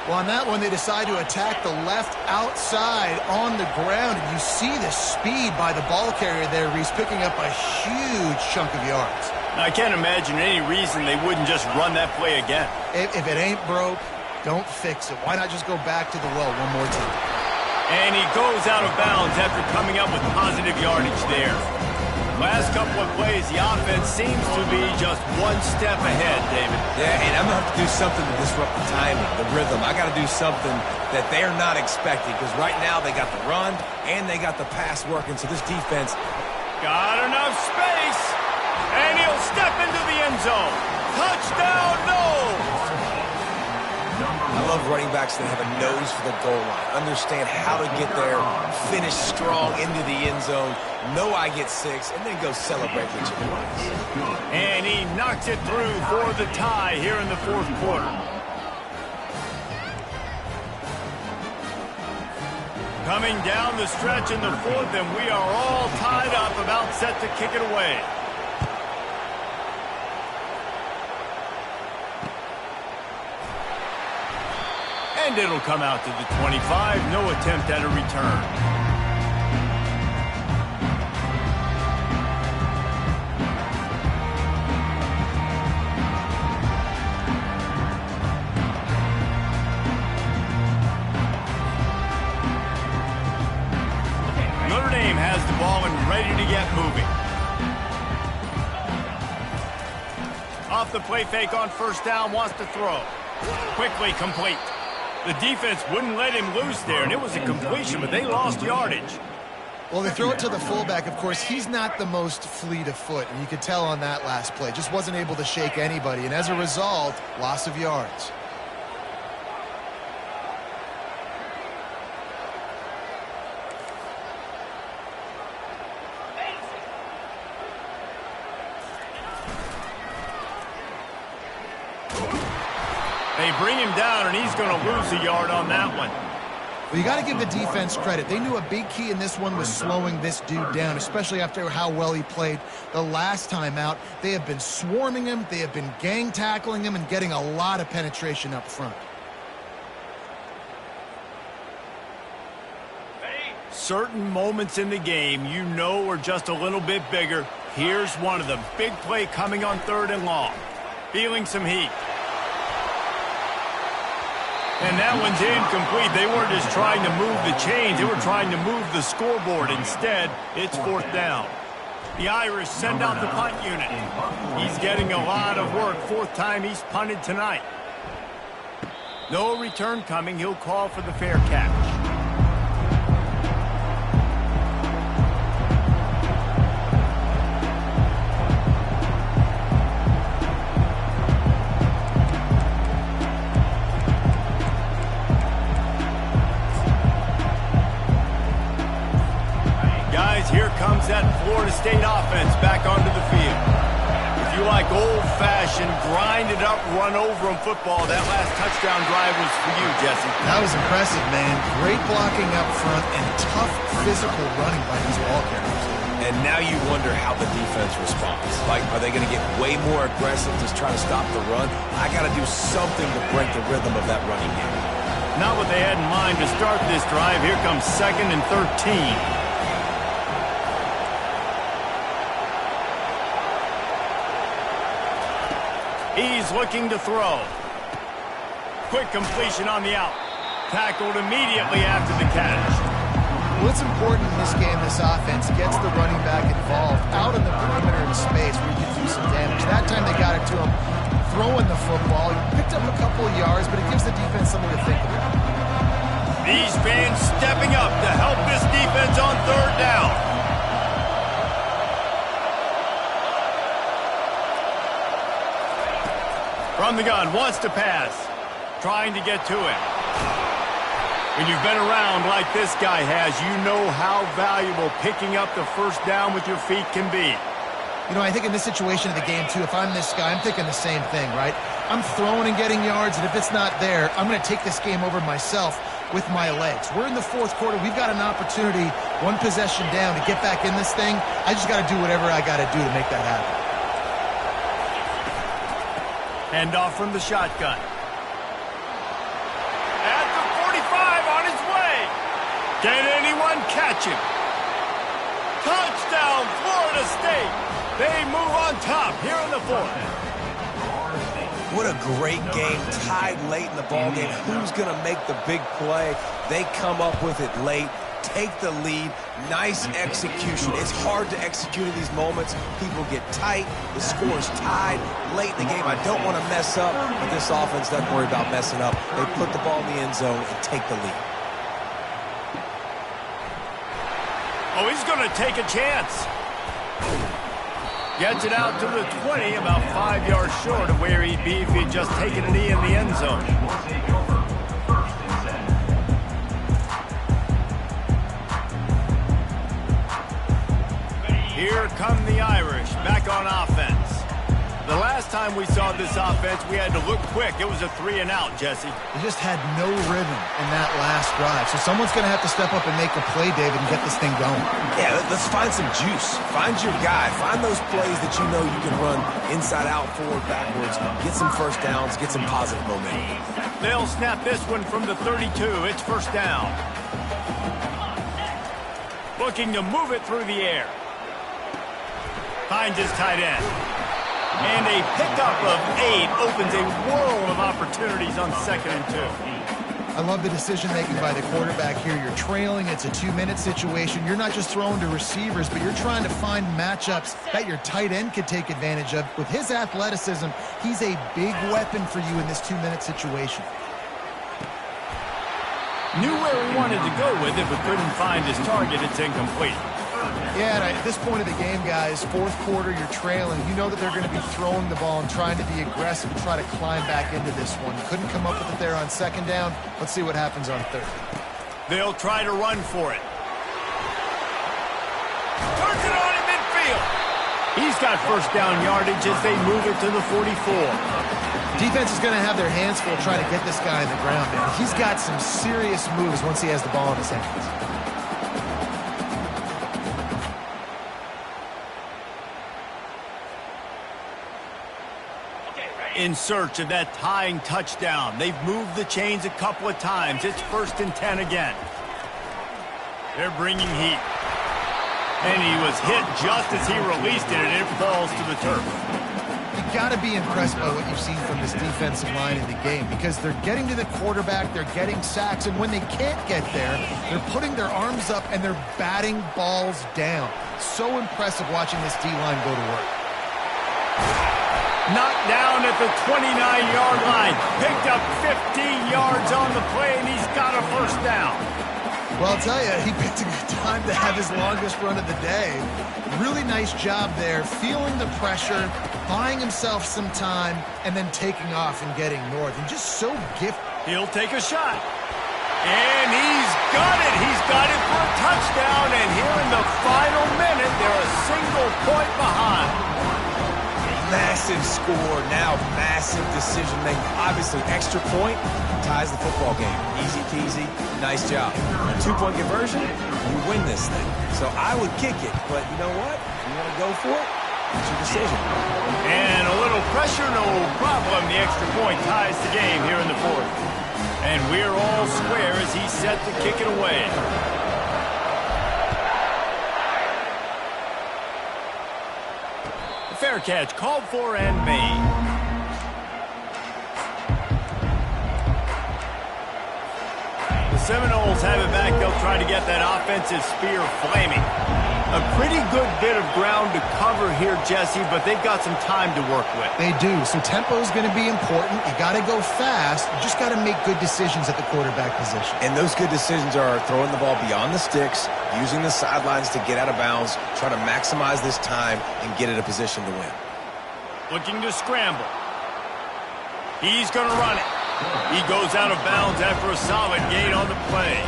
Well, on that one, they decide to attack the left outside on the ground, and you see the speed by the ball carrier there. He's picking up a huge chunk of yards. Now, I can't imagine any reason they wouldn't just run that play again. If it ain't broke, don't fix it. Why not just go back to the well one more time? And he goes out of bounds after coming up with positive yardage there. Last couple of plays, the offense seems to be just one step ahead, David. Yeah, and I'm going to have to do something to disrupt the timing, the rhythm. I got to do something that they're not expecting, because right now they got the run and they got the pass working, so this defense... Got enough space, and he'll step into the end zone. Touchdown, no! I love running backs that have a nose for the goal line, understand how to get there, finish strong into the end zone, know I get 6, and then go celebrate with your boys. And he knocks it through for the tie here in the 4th quarter. Coming down the stretch in the 4th, and we are all tied up, about set to kick it away. And it'll come out to the 25. No attempt at a return. Notre Dame has the ball and ready to get moving. Off the play fake on 1st down, wants to throw. Quickly complete. The defense wouldn't let him loose there, and it was a completion, but they lost yardage. Well, they throw it to the fullback. Of course, he's not the most fleet of foot, and you could tell on that last play. Just wasn't able to shake anybody, and as a result, loss of yards. They bring him down, and he's going to lose a yard on that one. Well, you got to give the defense credit. They knew a big key in this one was slowing this dude down, especially after how well he played the last time out. They have been swarming him. They have been gang tackling him and getting a lot of penetration up front. Certain moments in the game you know are just a little bit bigger. Here's one of them. Big play coming on 3rd and long. Feeling some heat. And that one's incomplete. They weren't just trying to move the chains. They were trying to move the scoreboard. Instead, it's 4th down. The Irish send out the punt unit. He's getting a lot of work. 4th time he's punted tonight. No return coming. He'll call for the fair catch. Here comes that Florida State offense back onto the field. If you like old-fashioned, grinded-up, run-over-'em football, that last touchdown drive was for you, Jesse. That was impressive, man. Great blocking up front and tough physical running by these ball carriers. And now you wonder how the defense responds. Like, are they going to get way more aggressive to try to stop the run? I got to do something to break the rhythm of that running game. Not what they had in mind to start this drive. Here comes 2nd and 13. He's looking to throw. Quick completion on the out. Tackled immediately after the catch. What's important in this game, this offense gets the running back involved out in the perimeter of space where you can do some damage. That time they got it to him throwing the football. He picked up a couple of yards, but it gives the defense something to think about. These fans stepping up to help this defense on 3rd down. From the gun, wants to pass. Trying to get to it. When you've been around like this guy has, you know how valuable picking up the 1st down with your feet can be. You know, I think in this situation of the game, too, if I'm this guy, I'm thinking the same thing, right? I'm throwing and getting yards, and if it's not there, I'm going to take this game over myself with my legs. We're in the 4th quarter. We've got an opportunity, one possession down, to get back in this thing. I just got to do whatever I got to do to make that happen. Hand off from the shotgun. At the 45 on his way. Can anyone catch him? Touchdown, Florida State. They move on top here in the 4th. What a great game, tied late in the ball game. Who's going to make the big play? They come up with it late, take the lead. Nice execution. It's hard to execute in these moments. People get tight. The score's tied late in the game. I don't want to mess up, but this offense doesn't worry about messing up. They put the ball in the end zone and take the lead. Oh, he's going to take a chance. Gets it out to the 20, about 5 yards short of where he'd be if he'd just taken a knee in the end zone. Here come the Irish, back on offense. The last time we saw this offense, we had to look quick. It was a 3-and-out, Jesse. They just had no rhythm in that last drive. So someone's going to have to step up and make a play, David, and get this thing going. Yeah, let's find some juice. Find your guy. Find those plays that you know you can run inside out, forward, backwards. Get some 1st downs. Get some positive momentum. They'll snap this one from the 32. It's 1st down. Looking to move it through the air. Finds his tight end. And a pickup of 8 opens a world of opportunities on 2nd and 2. I love the decision-making by the quarterback here. You're trailing. It's a 2-minute situation. You're not just throwing to receivers, but you're trying to find matchups that your tight end could take advantage of. With his athleticism, he's a big weapon for you in this 2-minute situation. Knew where he wanted to go with it, but couldn't find his target. It's incomplete. Yeah, and at this point of the game, guys, 4th quarter, you're trailing. You know that they're going to be throwing the ball and trying to be aggressive and try to climb back into this one. Couldn't come up with it there on 2nd down. Let's see what happens on 3rd. They'll try to run for it. Turns it on in midfield. He's got 1st down yardage as they move it to the 44. Defense is going to have their hands full trying to get this guy on the ground, man. He's got some serious moves once he has the ball in his hands. In search of that tying touchdown. They've moved the chains a couple of times. It's 1st and 10 again. They're bringing heat. And he was hit just as he released it, and it falls to the turf. You've got to be impressed by what you've seen from this defensive line in the game because they're getting to the quarterback, they're getting sacks, and when they can't get there, they're putting their arms up and they're batting balls down. So impressive watching this D-line go to work. Knocked down at the 29-yard line. Picked up 15 yards on the play, and he's got a 1st down. Well, I'll tell you, he picked a good time to have his longest run of the day. Really nice job there, feeling the pressure, buying himself some time, and then taking off and getting north. And just so gifted. He'll take a shot. And he's got it. He's got it for a touchdown. And here in the final minute, they're a single point behind. Massive score, now massive decision making. Obviously, extra point ties the football game. Easy peasy, nice job. A 2-point conversion, you win this thing. So I would kick it, but you know what? You want to go for it? It's your decision. And a little pressure, no problem. The extra point ties the game here in the 4th. And we're all square as he's set to kick it away. Fair catch called for and made. The Seminoles have it back. They'll try to get that offensive spear flaming. A pretty good bit of ground to cover here, Jesse, but they've got some time to work with. They do. So tempo is going to be important. You got to go fast. You just got to make good decisions at the quarterback position. And those good decisions are throwing the ball beyond the sticks, using the sidelines to get out of bounds, trying to maximize this time and get in a position to win. Looking to scramble. He's going to run it. He goes out of bounds after a solid gain on the play.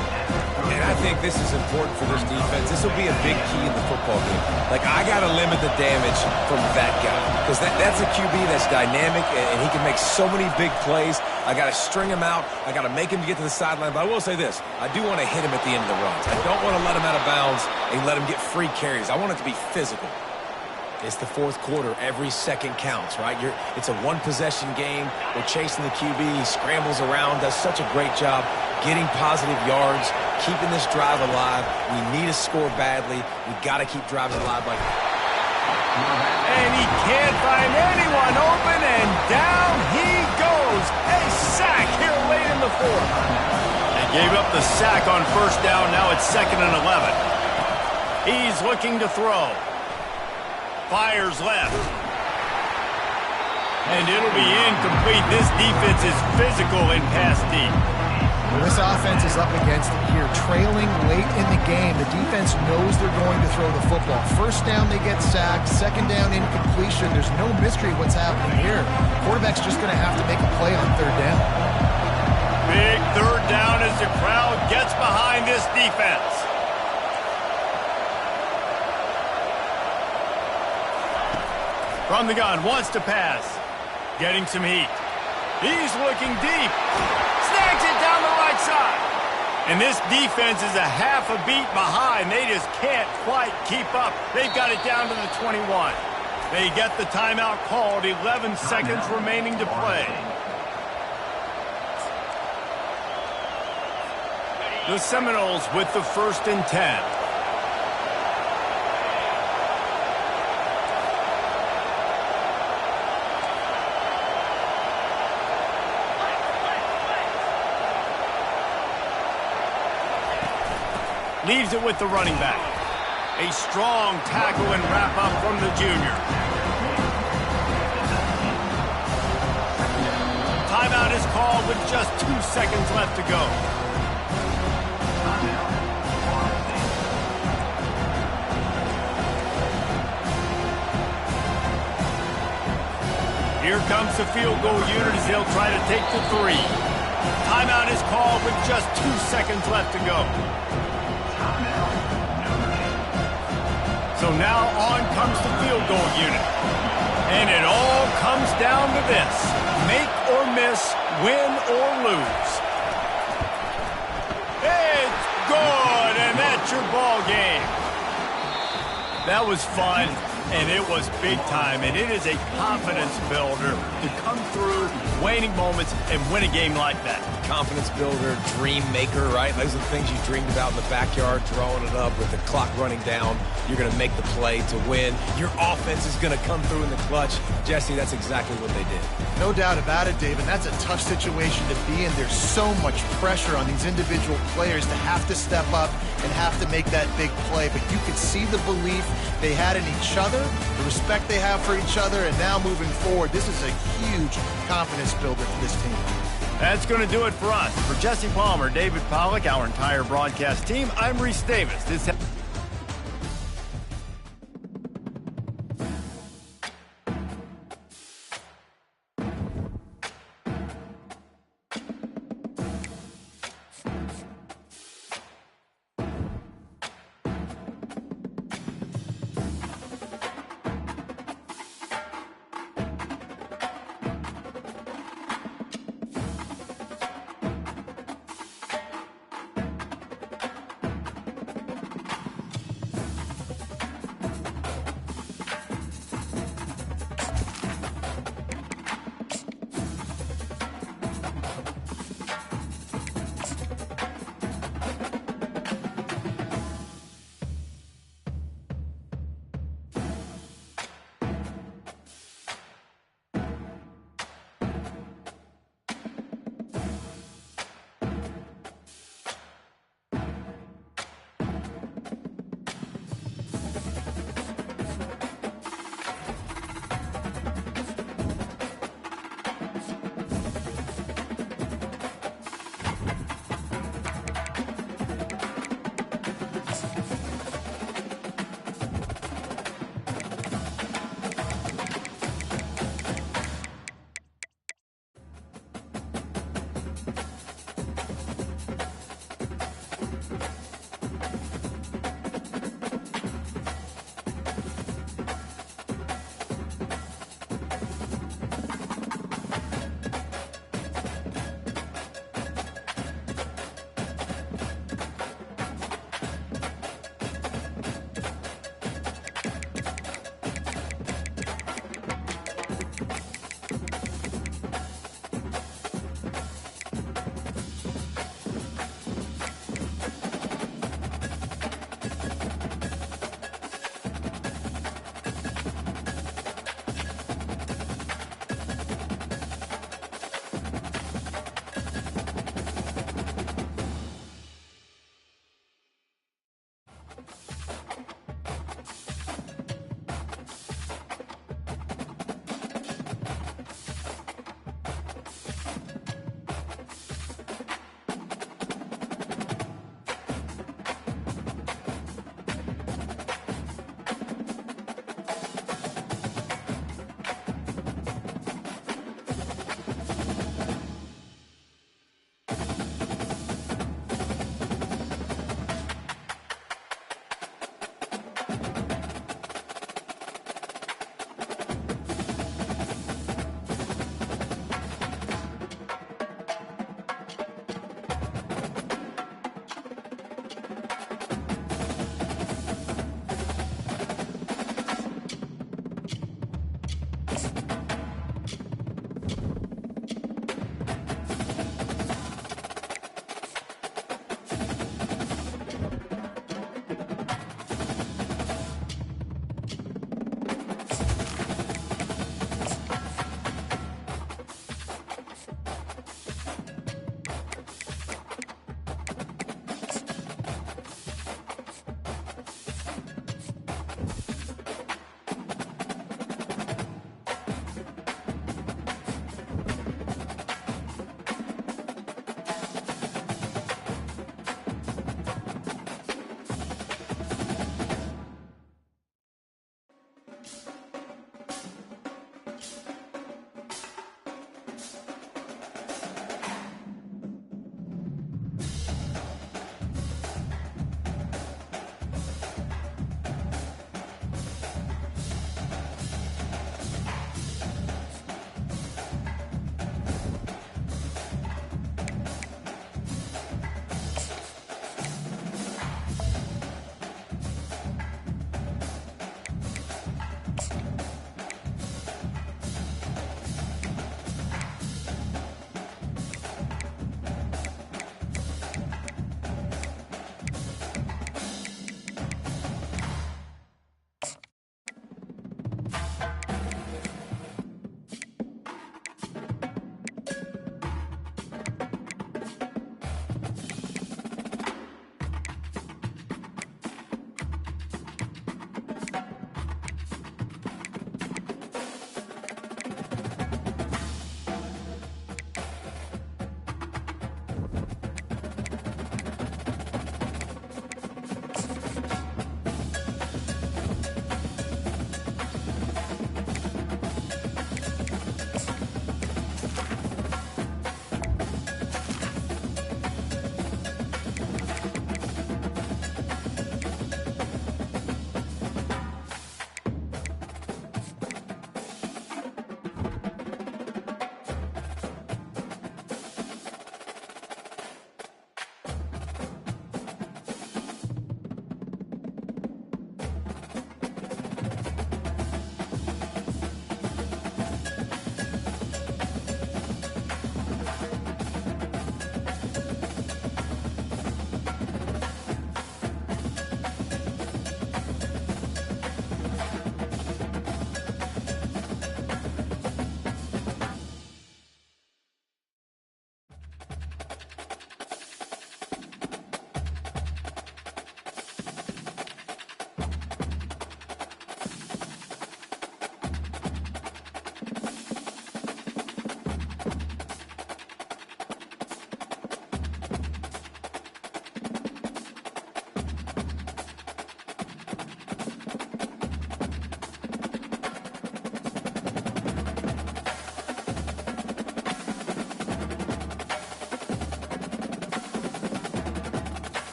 And I think this is important for this defense. This will be a big key in the football game. Like, I got to limit the damage from that guy because that's a QB that's dynamic and he can make so many big plays. I got to string him out. I got to make him get to the sideline. But I will say this. I do want to hit him at the end of the runs. I don't want to let him out of bounds and let him get free carries. I want it to be physical. It's the 4th quarter. Every second counts, right? It's a one-possession game. We're chasing the QB. He scrambles around, does such a great job getting positive yards, keeping this drive alive. We need to score badly. We got to keep driving alive like that. And he can't find anyone open, and down he goes. A sack here late in the 4th. They gave up the sack on 1st down. Now it's 2nd and 11. He's looking to throw. Fires left. And it'll be incomplete. This defense is physical in pass deep. Well, this offense is up against it here. Trailing late in the game, the defense knows they're going to throw the football. 1st down, they get sacked. 2nd down, incompletion. There's no mystery what's happening here. Quarterback's just going to have to make a play on 3rd down. Big 3rd down as the crowd gets behind this defense. From the gun, wants to pass. Getting some heat. He's looking deep. Snags it down the right side. And this defense is a half a beat behind. They just can't quite keep up. They've got it down to the 21. They get the timeout called. 11 seconds remaining to play. The Seminoles with the 1st and 10. Leaves it with the running back. A strong tackle and wrap up from the junior. Timeout is called with just 2 seconds left to go. Here comes the field goal unit as they'll try to take the 3. Timeout is called with just 2 seconds left to go. So now on comes the field goal unit. And it all comes down to this. Make miss, win or lose. It's good, and that's your ball game. That was fun, and it was big time, and it is a confidence builder to come through waning moments and win a game like that. Confidence builder, dream maker, right? Those are the things you dreamed about in the backyard, drawing it up with the clock running down. You're going to make the play to win. Your offense is going to come through in the clutch. Jesse, that's exactly what they did. No doubt about it, Dave, and that's a tough situation to be in. There's so much pressure on these individual players to have to step up and have to make that big play, but you could see the belief they had in each other, the respect they have for each other, and now moving forward, this is a huge confidence builder for this team. That's going to do it for us. For Jesse Palmer, David Pollack, our entire broadcast team, I'm Reese Davis. This